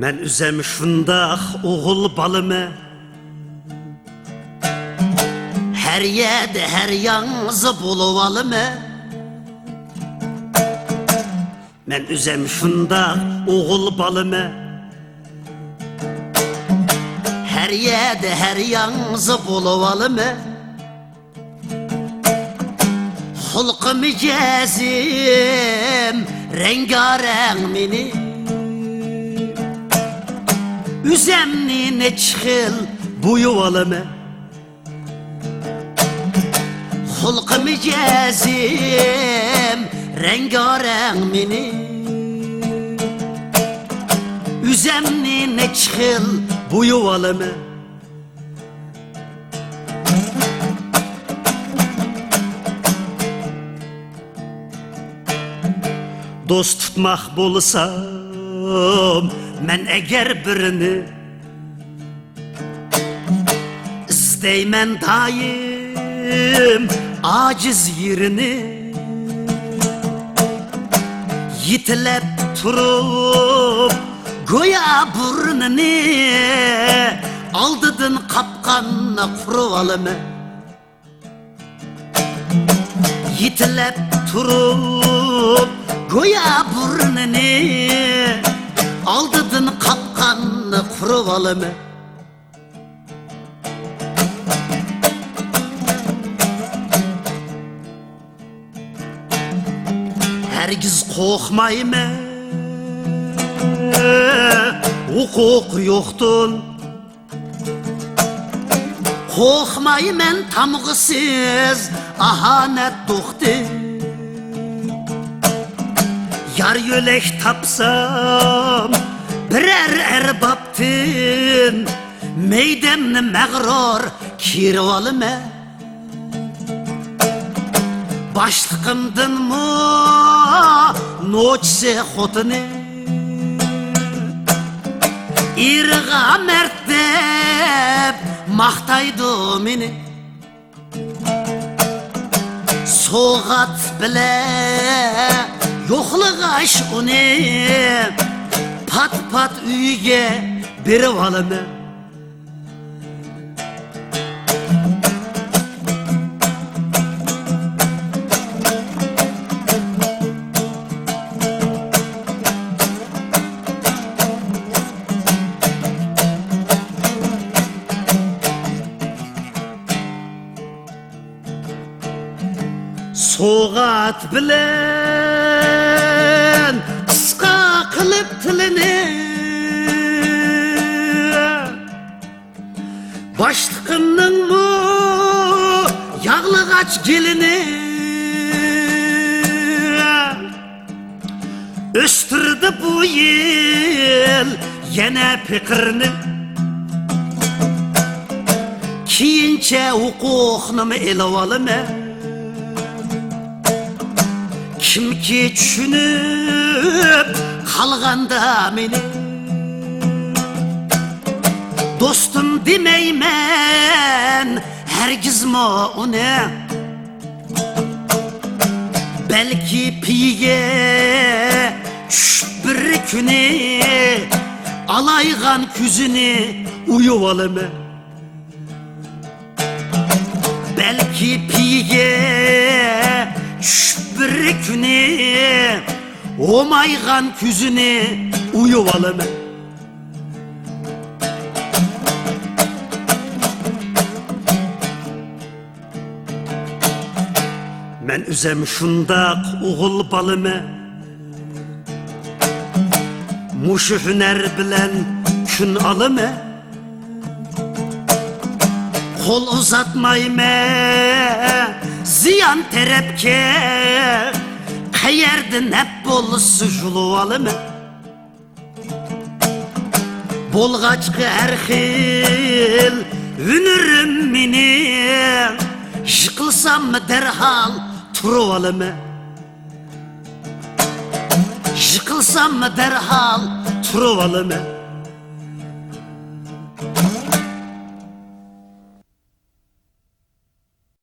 Men üzem şundaq oğul balımı, her yerde her yansı buluvalımı. Men üzem şundaq oğul balımı, her yerde her yansı buluvalımı. Hulkı micazim rengareng mini, üzemni neçhil buyuvalımı. Hulkı micazim rengareng mini, üzemni neçhil buyuvalımı. Dost tutmaq bolsam men eğer birini, İzdeymen daim aciz yerini. Yitilep turup goya burnunu, aldıdın kapkanına kuruvalımı. Yitilep turup goya burnunu, aldıdın kapkanını kuruvalımı. Hergiz korkmayma, hukuk yoktun. Korkmayman tamgısız ahanet doktu. Yar yölek tapsam birer erbaptın, meydemni mağrur kirvalıma. Başlıkımdın mı noçse xotini, irga mertdep maqtaydı meni. Soğat bile yo'qlag'ash uni, pat pat uyga berib olaman. Soğat bilen kıska kılıp tilini, başlıkımның mı yağlıgaç gelini. Östürdü bu yıl yine pikirini, kiyinçe hukukunu elavalıma. Kimki düşünüp kalganda meni, dostum demeymen hergiz mo ona. Belki piye çüşüp bir küni, alaygan küzünü uyuvalımı. Belki piye çüşüp bir küni, omaygan küzünü uyuvalımı. Men üzem şundaq oğul balımı, muşu hüner bilen kün alımı. Kol uzatmayma ziyan terepke, qayerdin hep bolsu juluvalımı. Bolgaçkı her xil ünürüm meni, yıkılsam mı derhal turuvalımı. Yıkılsam mı derhal turuvalımı.